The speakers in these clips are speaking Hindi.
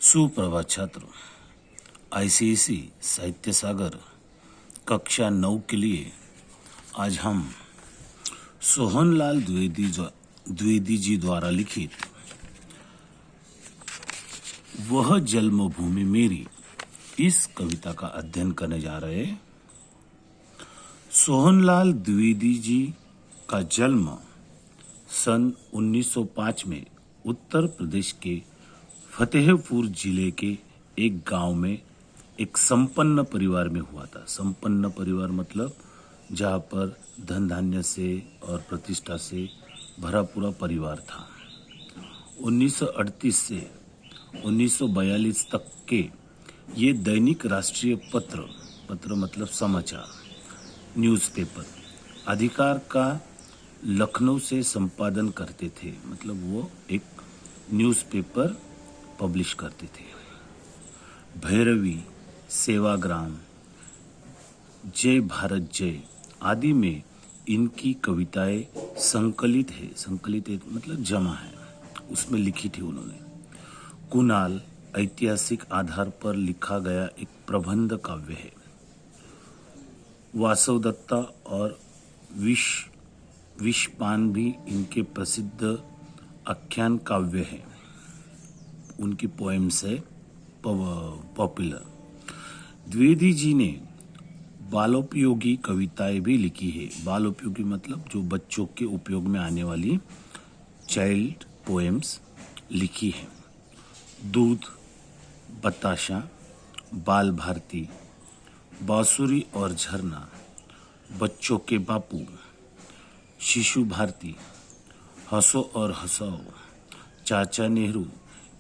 सुप्रभात छात्र। आईसीएसई साहित्य सागर कक्षा 9 के लिए आज हम सोहनलाल द्विवेदी जी द्वारा लिखित वह जन्मभूमि मेरी इस कविता का अध्ययन करने जा रहे हैं। सोहनलाल द्विवेदी जी का जन्म सन 1905 में उत्तर प्रदेश के फतेहपुर जिले के एक गांव में एक संपन्न परिवार में हुआ था। संपन्न परिवार मतलब जहां पर धन धान्य से और प्रतिष्ठा से भरा पूरा परिवार था। 1938 से 1942 तक के ये दैनिक राष्ट्रीय पत्र मतलब समाचार, न्यूज़पेपर अधिकार का लखनऊ से संपादन करते थे। मतलब वो एक न्यूज़पेपर पब्लिश करते थे। भैरवी, सेवाग्राम, जय भारत जय आदि में इनकी कविताएं संकलित है। संकलित है मतलब जमा है, उसमें लिखी थी उन्होंने। कुणाल ऐतिहासिक आधार पर लिखा गया एक प्रबंध काव्य है। वासवदत्ता और विषपान भी इनके प्रसिद्ध आख्यान काव्य है। उनकी पोएम्स है पॉपुलर। द्विवेदी जी ने बालोपयोगी कविताएं भी लिखी है। बालोपयोगी मतलब जो बच्चों के उपयोग में आने वाली चाइल्ड पोएम्स लिखी है। दूध, बताशा, बाल भारती, बांसुरी और झरना, बच्चों के बापू, शिशु भारती, हंसो और हंसाओ, चाचा नेहरू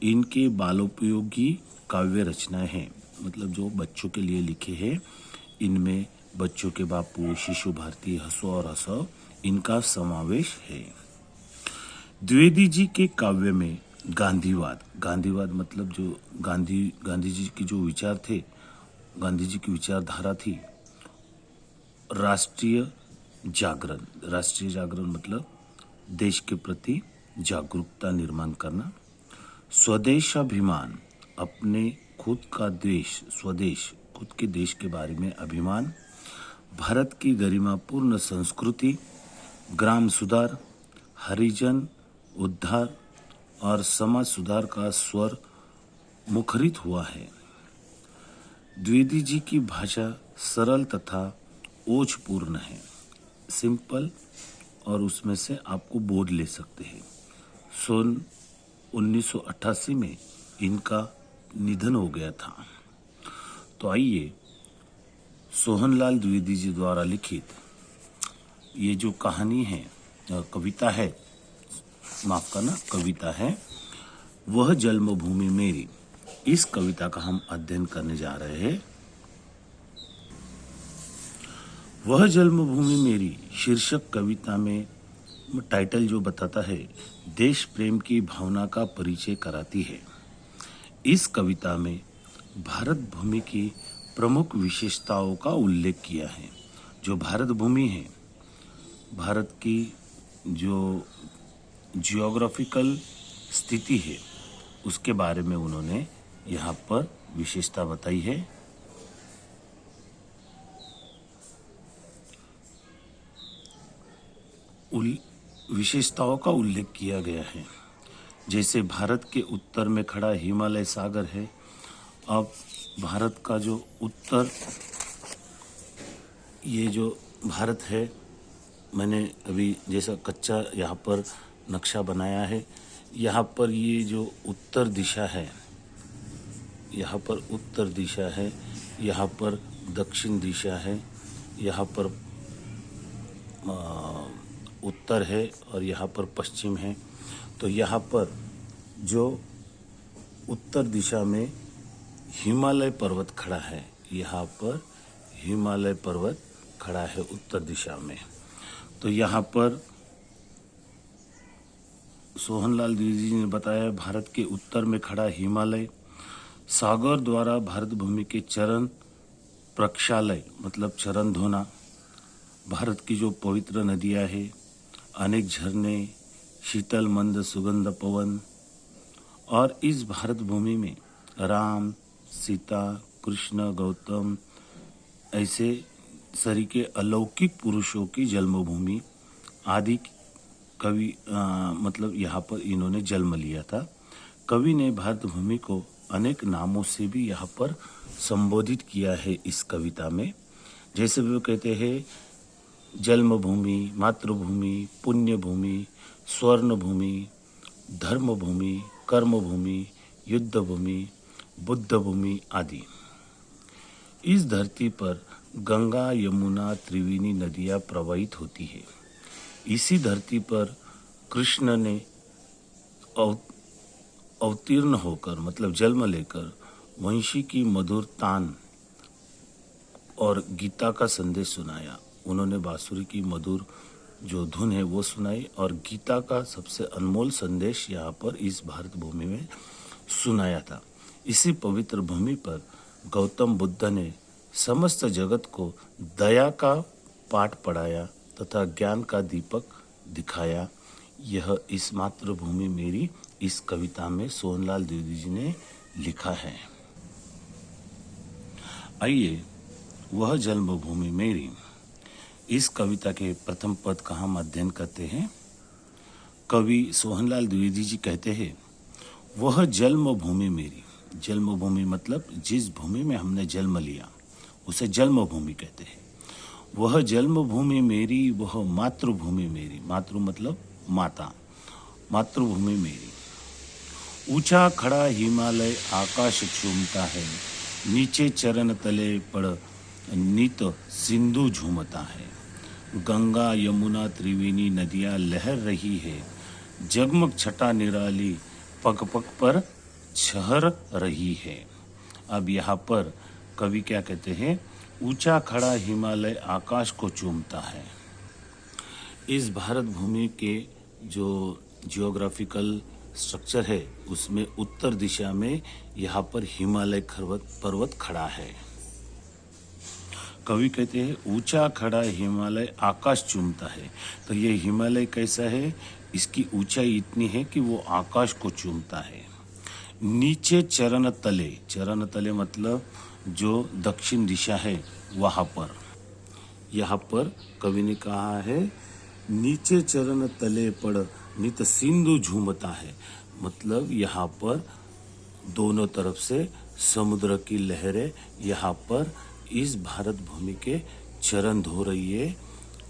इनके बालोपयोगी काव्य रचनाएं हैं। मतलब जो बच्चों के लिए लिखे हैं, इनमें बच्चों के बापू, शिशु भारती, हंसो और हंसाओ इनका समावेश है। द्विवेदी जी के काव्य में गांधीवाद मतलब जो गांधी जी की जो विचार थे, गांधी जी की विचारधारा थी। राष्ट्रीय जागरण मतलब देश के प्रति जागरूकता निर्माण करना। स्वदेशाभिमान अपने खुद का देश, स्वदेश खुद के देश के बारे में अभिमान। भारत की गरिमापूर्ण संस्कृति, ग्राम सुधार, हरिजन उद्धार और समाज सुधार का स्वर मुखरित हुआ है। द्विवेदी जी की भाषा सरल तथा ओजपूर्ण है, सिंपल, और उसमें से आपको बोध ले सकते हैं। सन 1988 में इनका निधन हो गया था। तो आइए सोहनलाल द्विवेदी जी द्वारा लिखित ये जो कहानी है, कविता है, माफ करना, कविता है वह जन्मभूमि मेरी, इस कविता का हम अध्ययन करने जा रहे हैं। वह जन्मभूमि मेरी शीर्षक कविता में टाइटल जो बताता है, देश प्रेम की भावना का परिचय कराती है। इस कविता में भारत भूमि की प्रमुख विशेषताओं का उल्लेख किया है। जो भारत भूमि है, भारत की जो जियोग्राफिकल स्थिति है, उसके बारे में उन्होंने यहाँ पर विशेषता बताई है। विशेषताओं का उल्लेख किया गया है। जैसे भारत के उत्तर में खड़ा हिमालय सागर है। अब भारत का जो उत्तर, ये जो भारत है, मैंने अभी जैसा कच्चा यहाँ पर नक्शा बनाया है। यहाँ पर ये जो उत्तर दिशा है, यहाँ पर उत्तर दिशा है, यहाँ पर दक्षिण दिशा है, यहाँ पर उत्तर है और यहाँ पर पश्चिम है। तो यहाँ पर जो उत्तर दिशा में हिमालय पर्वत खड़ा है, यहाँ पर हिमालय पर्वत खड़ा है उत्तर दिशा में। तो यहाँ पर सोहनलाल द्विवेदी जी ने बताया, भारत के उत्तर में खड़ा हिमालय सागर द्वारा भारत भूमि के चरण प्रक्षालय मतलब चरण धोना। भारत की जो पवित्र नदियाँ हैं, अनेक झरने, शीतल मंद सुगंध पवन, और इस भारत भूमि में राम, सीता, कृष्ण, गौतम ऐसे सरीके अलौकिक पुरुषों की जन्मभूमि आदि कवि मतलब यहाँ पर इन्होंने जन्म लिया था। कवि ने भारत भूमि को अनेक नामों से भी यहाँ पर संबोधित किया है इस कविता में। जैसे वो कहते हैं जन्मभूमि, मातृभूमि, पुण्य भूमि, स्वर्ण भूमि, धर्म भूमि, कर्म भूमि, युद्ध भूमि, बुद्ध भूमि आदि। इस धरती पर गंगा, यमुना, त्रिवेणी नदियाँ प्रवाहित होती है। इसी धरती पर कृष्ण ने अवतीर्ण होकर मतलब जन्म लेकर वंशी की मधुर तान और गीता का संदेश सुनाया। उन्होंने बांसुरी की मधुर जो धुन है वो सुनाई और गीता का सबसे अनमोल संदेश यहाँ पर इस भारत भूमि में सुनाया था। इसी पवित्र भूमि पर गौतम बुद्ध ने समस्त जगत को दया का पाठ पढ़ाया तथा ज्ञान का दीपक दिखाया। यह इस मातृभूमि मेरी इस कविता में सोहनलाल द्विवेदी जी ने लिखा है। आइए वह जन्मभूमि मेरी इस कविता के प्रथम पद का हम अध्ययन करते हैं। कवि सोहनलाल द्विवेदी जी कहते हैं, वह जन्मभूमि मेरी। जन्मभूमि मतलब जिस भूमि में हमने जन्म लिया उसे जन्मभूमि कहते हैं। वह जन्मभूमि मेरी, वह मातृभूमि मेरी। मातृ मतलब माता, मातृभूमि मेरी। ऊंचा खड़ा हिमालय आकाश चूमता है, नीचे चरण तले पड़ नित सिंधु झूमता है। गंगा, यमुना, त्रिवेणी नदियाँ लहर रही है, जगमग छटा निराली पग पग पर छहर रही है। अब यहाँ पर कवि क्या कहते हैं, ऊंचा खड़ा हिमालय आकाश को चूमता है। इस भारत भूमि के जो जियोग्राफिकल स्ट्रक्चर है उसमें उत्तर दिशा में यहाँ पर हिमालय पर्वत खड़ा है। कवि कहते हैं ऊंचा खड़ा हिमालय आकाश चूमता है। तो ये हिमालय कैसा है, इसकी ऊंचाई इतनी है कि वो आकाश को चूमता है। नीचे चरण तले मतलब जो दक्षिण दिशा है वहाँ पर, यहाँ पर कवि ने कहा है नीचे चरण तले पड़ नित सिंधु झूमता है। मतलब यहाँ पर दोनों तरफ से समुद्र की लहरें यहाँ पर इस भारत भूमि के चरण धो रही है।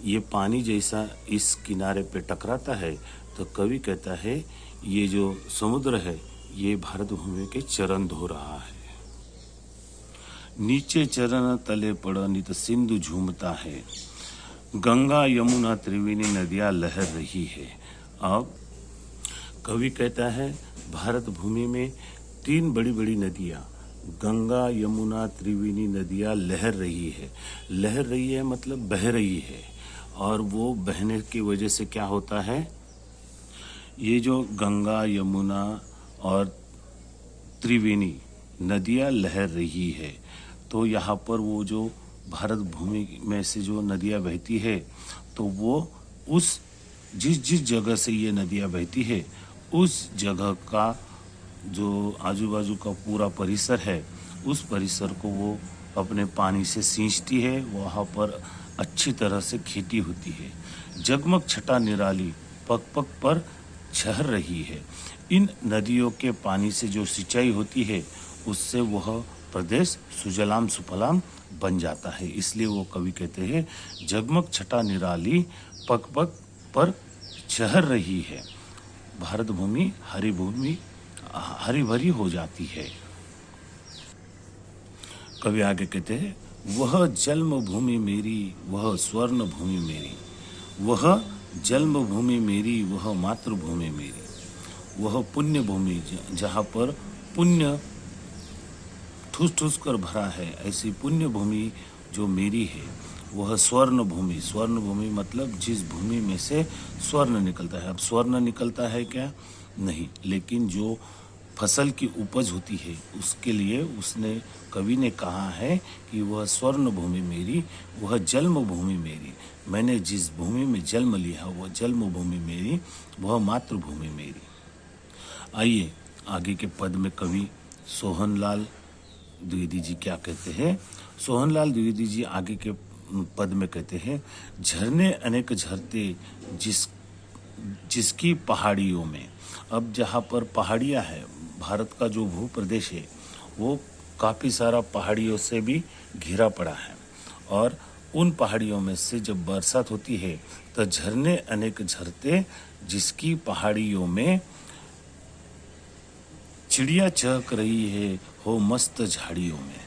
ये पानी जैसा इस किनारे पे टकराता है तो कवि कहता है ये जो समुद्र है ये भारत भूमि के चरण धो रहा है। नीचे चरण तले पड़ नित सिंधु झूमता है, गंगा, यमुना, त्रिवेणी नदियाँ लहर रही है। अब कवि कहता है भारत भूमि में तीन बड़ी बड़ी नदियाँ गंगा, यमुना, त्रिवेणी नदियाँ लहर रही है। लहर रही है मतलब बह रही है। और वो बहने की वजह से क्या होता है, ये जो गंगा, यमुना और त्रिवेणी नदियाँ लहर रही है तो यहाँ पर वो जो भारत भूमि में से जो नदियाँ बहती है तो वो उस जिस जगह से ये नदियाँ बहती है उस जगह का जो आजू बाजू का पूरा परिसर है उस परिसर को वो अपने पानी से सींचती है। वहाँ पर अच्छी तरह से खेती होती है। जगमग छटा निराली पग पग पर छहर रही है। इन नदियों के पानी से जो सिंचाई होती है उससे वह प्रदेश सुजलाम सुफलाम बन जाता है। इसलिए वो कवि कहते हैं जगमग छटा निराली पग पग पर छहर रही है। भारत भूमि हरी भरी हो जाती है। कवि आगे कहते हैं वह जन्म भूमि मेरी, वह स्वर्ण भूमि मेरी। वह जन्म भूमि मेरी, वह मातृभूमि मेरी। वह पुण्य भूमि जहाँ पर पुण्य ठूस ठूस कर भरा है, ऐसी पुण्य भूमि जो मेरी है। वह स्वर्ण भूमि मतलब जिस भूमि में से स्वर्ण निकलता है। अब स्वर्ण निकलता है क्या, नहीं, लेकिन जो फसल की उपज होती है उसके लिए उसने कवि ने कहा है कि वह स्वर्ण भूमि मेरी, वह जन्म भूमि मेरी। मैंने जिस भूमि में जन्म लिया वह जन्म भूमि मेरी, वह मातृभूमि मेरी। आइए आगे के पद में कवि सोहनलाल द्विवेदी जी क्या कहते हैं। सोहनलाल द्विवेदी जी आगे के पद में कहते हैं, झरने अनेक झरते जिसकी पहाड़ियों में। अब जहाँ पर पहाड़ियाँ है, भारत का जो भू प्रदेश है वो काफ़ी सारा पहाड़ियों से भी घिरा पड़ा है, और उन पहाड़ियों में से जब बरसात होती है तो झरने अनेक झरते जिसकी पहाड़ियों में। चिड़िया चहक रही है हो मस्त झाड़ियों में।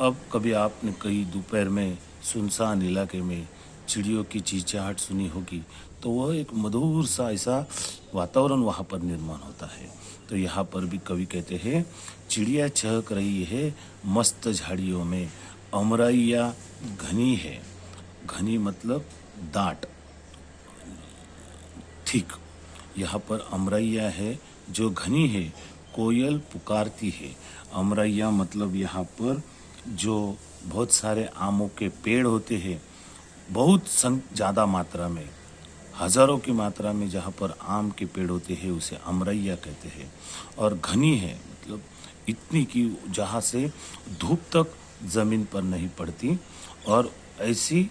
अब कभी आपने कहीं दोपहर में सुनसान इलाके में चिड़ियों की चहचहाट सुनी होगी, तो वह एक मधुर सा ऐसा वातावरण वहाँ पर निर्माण होता है। तो यहाँ पर भी कवि कहते हैं, चिड़िया चहक रही है मस्त झाड़ियों में, अमरैया घनी है। घनी मतलब दाट, ठीक। यहाँ पर अमरैया है जो घनी है, कोयल पुकारती है। अमरैया मतलब यहाँ पर जो बहुत सारे आमों के पेड़ होते हैं, बहुत ज़्यादा मात्रा में, हजारों की मात्रा में जहाँ पर आम के पेड़ होते हैं उसे अमरैया कहते हैं। और घनी है मतलब इतनी कि जहाँ से धूप तक ज़मीन पर नहीं पड़ती, और ऐसी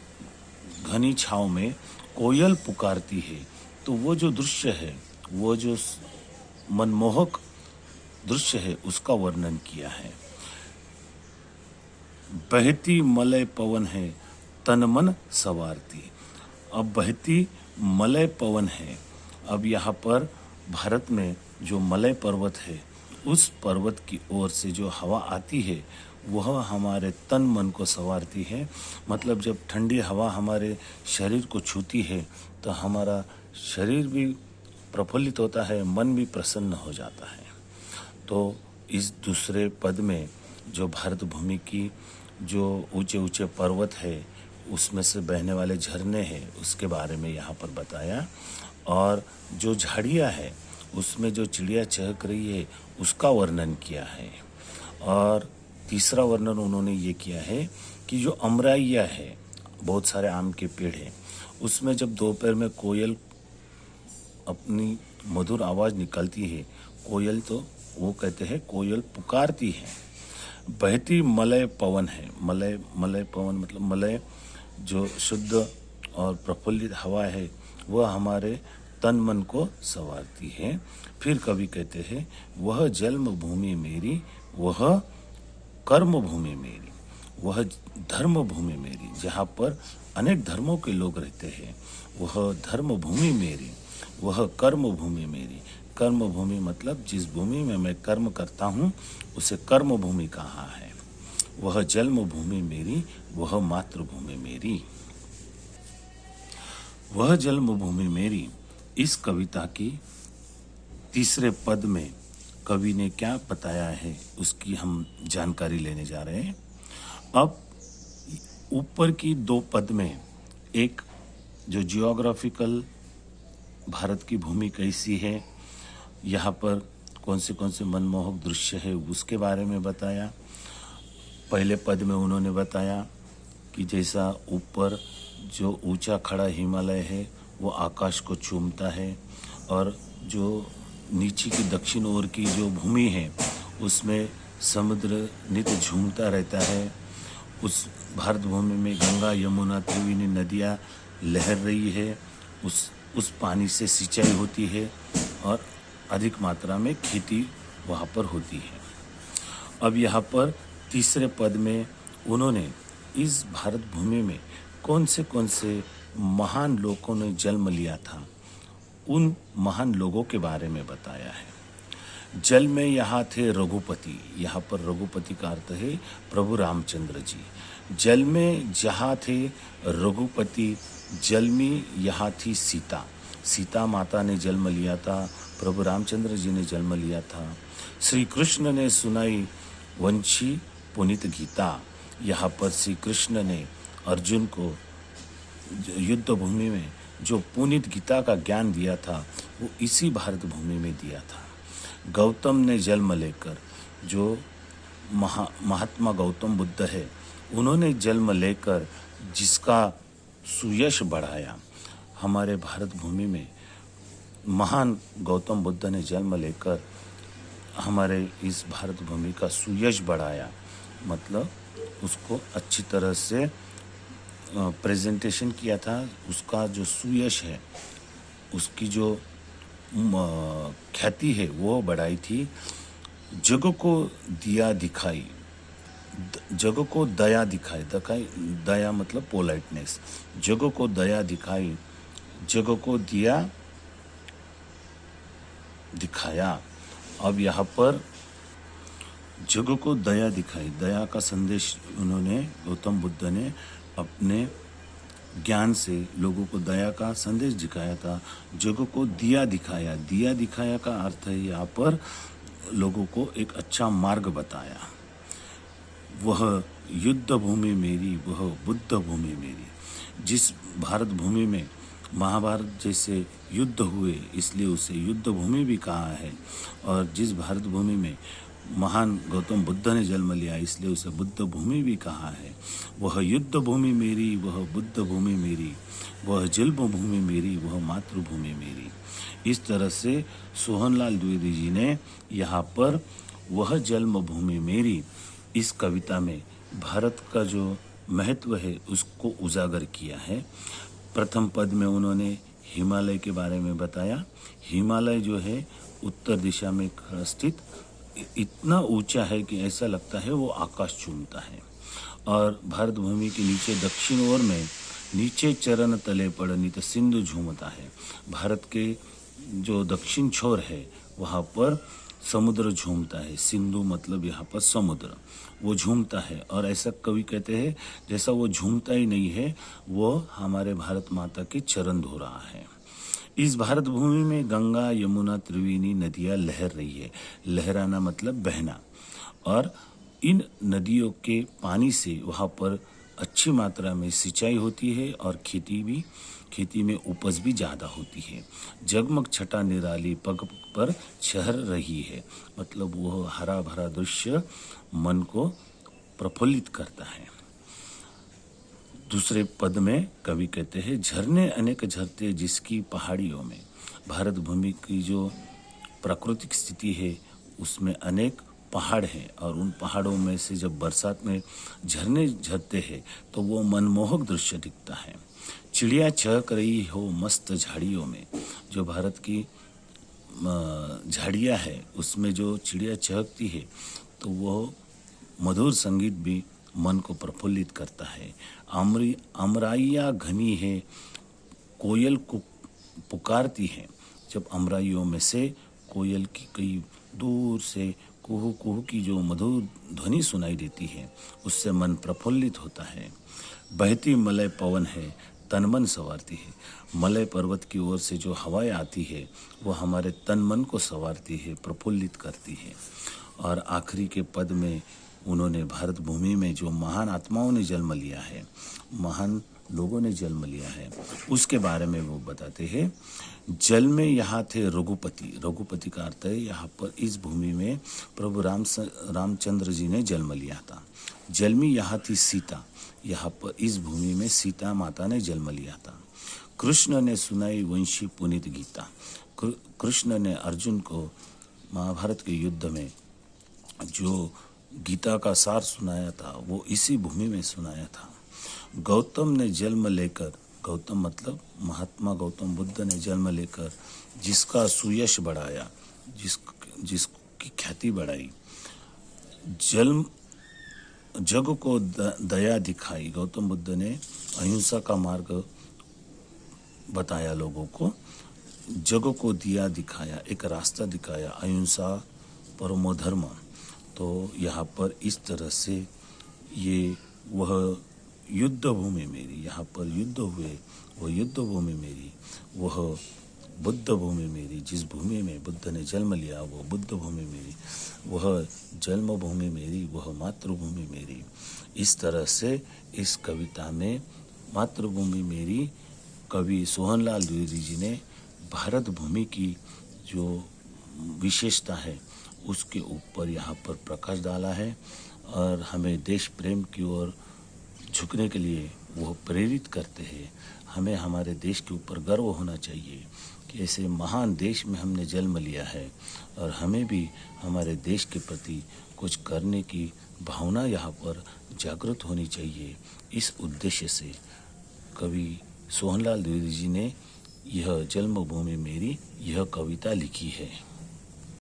घनी छाँव में कोयल पुकारती है। तो वो जो दृश्य है, वो जो मनमोहक दृश्य है, उसका वर्णन किया है। बहती मलय पवन है तन मन सवारती। अब बहती मलय पवन है। अब यहाँ पर भारत में जो मलय पर्वत है, उस पर्वत की ओर से जो हवा आती है वह हमारे तन मन को संवारती है। मतलब जब ठंडी हवा हमारे शरीर को छूती है तो हमारा शरीर भी प्रफुल्लित होता है, मन भी प्रसन्न हो जाता है। तो इस दूसरे पद में जो भारत भूमि की जो ऊंचे ऊंचे पर्वत है, उसमें से बहने वाले झरने हैं, उसके बारे में यहाँ पर बताया। और जो झाड़ियाँ है उसमें जो चिड़िया चहक रही है उसका वर्णन किया है। और तीसरा वर्णन उन्होंने ये किया है कि जो अमरैया है, बहुत सारे आम के पेड़ हैं, उसमें जब दोपहर में कोयल अपनी मधुर आवाज़ निकालती है, कोयल तो वो कहते हैं कोयल पुकारती है। बहती मलय पवन है। मलय पवन मतलब मलय जो शुद्ध और प्रफुल्लित हवा है, वह हमारे तन मन को संवारती है। फिर कवि कहते हैं, वह जन्म भूमि मेरी, वह कर्म भूमि मेरी, वह धर्म भूमि मेरी, जहाँ पर अनेक धर्मों के लोग रहते हैं, वह धर्म भूमि मेरी, वह कर्म भूमि मेरी। कर्म भूमि मतलब जिस भूमि में मैं कर्म करता हूँ उसे कर्म भूमि कहा है। वह जन्म भूमि मेरी, वह मातृभूमि मेरी। वह जन्म भूमि मेरी, इस कविता की तीसरे पद में कवि ने क्या बताया है उसकी हम जानकारी लेने जा रहे हैं। अब ऊपर की दो पद में एक जो जियोग्राफिकल भारत की भूमि कैसी है, यहाँ पर कौन से मनमोहक दृश्य है उसके बारे में बताया। पहले पद में उन्होंने बताया कि जैसा ऊपर जो ऊंचा खड़ा हिमालय है वो आकाश को चूमता है, और जो नीचे की दक्षिण ओर की जो भूमि है उसमें समुद्र नित्य झूमता रहता है। उस भारत भूमि में गंगा यमुना त्रिवेणी नदियाँ लहर रही है, उस पानी से सिंचाई होती है और अधिक मात्रा में खेती वहाँ पर होती है। अब यहाँ पर तीसरे पद में उन्होंने इस भारत भूमि में कौन से महान लोगों ने जन्म लिया था, उन महान लोगों के बारे में बताया है। जल में यहाँ थे रघुपति, यहाँ पर रघुपति का अर्थ है प्रभु रामचंद्र जी। जल में जहाँ थे रघुपति, जल में यहाँ थी सीता, सीता माता ने जन्म लिया था, प्रभु रामचंद्र जी ने जन्म लिया था। श्री कृष्ण ने सुनाई वंशी पुनीत गीता, यहाँ पर श्री कृष्ण ने अर्जुन को युद्ध भूमि में जो पुनीत गीता का ज्ञान दिया था वो इसी भारत भूमि में दिया था। गौतम ने जन्म लेकर, जो महात्मा गौतम बुद्ध है, उन्होंने जन्म लेकर जिसका सुयश बढ़ाया, हमारे भारत भूमि में महान गौतम बुद्ध ने जन्म लेकर हमारे इस भारत भूमि का सुयश बढ़ाया, मतलब उसको अच्छी तरह से प्रेजेंटेशन किया था। उसका जो सुयश है, उसकी जो ख्याति है वो बढ़ाई थी। जग को दिया दिखाई, जग को दया दिखाई, दया मतलब पोलाइटनेस। जग को दया दिखाई, जग को दिया दिखाया। अब यहाँ पर जग को दया दिखाई, दया का संदेश उन्होंने, गौतम बुद्ध ने अपने ज्ञान से लोगों को दया का संदेश दिखाया था। जग को दिया दिखाया, दिया दिखाया का अर्थ है यहाँ पर लोगों को एक अच्छा मार्ग बताया। वह युद्ध भूमि मेरी, वह बुद्ध भूमि मेरी। जिस भारत भूमि में महाभारत जैसे युद्ध हुए, इसलिए उसे युद्ध भूमि भी कहा है। और जिस भारत भूमि में महान गौतम बुद्ध ने जन्म लिया, इसलिए उसे बुद्ध भूमि भी कहा है। वह युद्ध भूमि मेरी, वह बुद्ध भूमि मेरी, वह जन्म भूमि मेरी, वह मातृभूमि मेरी। इस तरह से सोहनलाल द्विवेदी जी ने यहाँ पर वह जन्म भूमि मेरी, इस कविता में भारत का जो महत्व है उसको उजागर किया है। प्रथम पद में उन्होंने हिमालय के बारे में बताया। हिमालय जो है उत्तर दिशा में स्थित इतना ऊंचा है कि ऐसा लगता है वो आकाश चूमता है। और भारत भूमि के नीचे दक्षिण ओर में नीचे चरण तले पड़नित सिंधु झूमता है। भारत के जो दक्षिण छोर है वहाँ पर समुद्र झूमता है। सिंधु मतलब यहाँ पर समुद्र, वो झूमता है। और ऐसा कवि कहते हैं जैसा वो झूमता ही नहीं है, वो हमारे भारत माता के चरण धो रहा है। इस भारत भूमि में गंगा, यमुना, त्रिवेणी नदियाँ लहर रही है। लहराना मतलब बहना। और इन नदियों के पानी से वहाँ पर अच्छी मात्रा में सिंचाई होती है और खेती में उपज भी ज़्यादा होती है। जगमग छटा निराली पग पर छहर रही है, मतलब वो हरा भरा दृश्य मन को प्रफुल्लित करता है। दूसरे पद में कवि कहते हैं झरने अनेक झरते जिसकी पहाड़ियों में। भारत भूमि की जो प्राकृतिक स्थिति है उसमें अनेक पहाड़ हैं, और उन पहाड़ों में से जब बरसात में झरने झरते हैं तो वो मनमोहक दृश्य दिखता है। चिड़िया चहक रही हो मस्त झाड़ियों में। जो भारत की झाड़ियाँ है उसमें जो चिड़िया चहकती है तो वो मधुर संगीत भी मन को प्रफुल्लित करता है। अमराइयाँ घनी है, कोयल को पुकारती है। जब अमराइयों में से कोयल की कई दूर से कुहू कुहू की जो मधुर ध्वनि सुनाई देती है, उससे मन प्रफुल्लित होता है। बहती मलय पवन है, तन मन संवारती है। मलय पर्वत की ओर से जो हवाएं आती है वो हमारे तन मन को संवारती है, प्रफुल्लित करती है। और आखिरी के पद में उन्होंने भारत भूमि में जो महान आत्माओं ने जन्म लिया है, महान लोगों ने जन्म लिया है, उसके बारे में वो बताते हैं। जल में यहाँ थे रघुपति। रघुपति का अर्थ है यहाँ पर इस भूमि में प्रभु रामचंद्र जी ने जन्म लिया था। जल में यहाँ थी सीता। यहाँ पर इस भूमि में सीता माता ने जन्म लिया था। कृष्ण ने सुनाई वंशी पुनीत गीता। कृष्ण ने अर्जुन को महाभारत के युद्ध में जो गीता का सार सुनाया था वो इसी भूमि में सुनाया था। गौतम ने जन्म लेकर, गौतम मतलब महात्मा गौतम बुद्ध ने जन्म लेकर जिसका सुयश बढ़ाया, जिसकी ख्याति बढ़ाई, जग को दया दिखाई। गौतम बुद्ध ने अहिंसा का मार्ग बताया लोगों को, जग को दिया दिखाया, एक रास्ता दिखाया, अहिंसा परमो धर्म। तो यहाँ पर इस तरह से ये वह युद्ध भूमि मेरी, यहाँ पर युद्ध हुए, वह युद्ध भूमि मेरी, वह बुद्ध भूमि मेरी। जिस भूमि में बुद्ध ने जन्म लिया वो बुद्ध भूमि मेरी, वह जन्म भूमि मेरी, वह मातृभूमि मेरी। इस तरह से इस कविता में मातृभूमि मेरी कवि सोहनलाल द्विवेदी जी ने भारत भूमि की जो विशेषता है उसके ऊपर यहाँ पर प्रकाश डाला है। और हमें देश प्रेम की ओर झुकने के लिए वो प्रेरित करते हैं। हमें हमारे देश के ऊपर गर्व होना चाहिए कि ऐसे महान देश में हमने जन्म लिया है और हमें भी हमारे देश के प्रति कुछ करने की भावना यहाँ पर जागृत होनी चाहिए। इस उद्देश्य से कवि सोहनलाल द्विवेदी जी ने यह जन्मभूमि मेरी यह कविता लिखी है।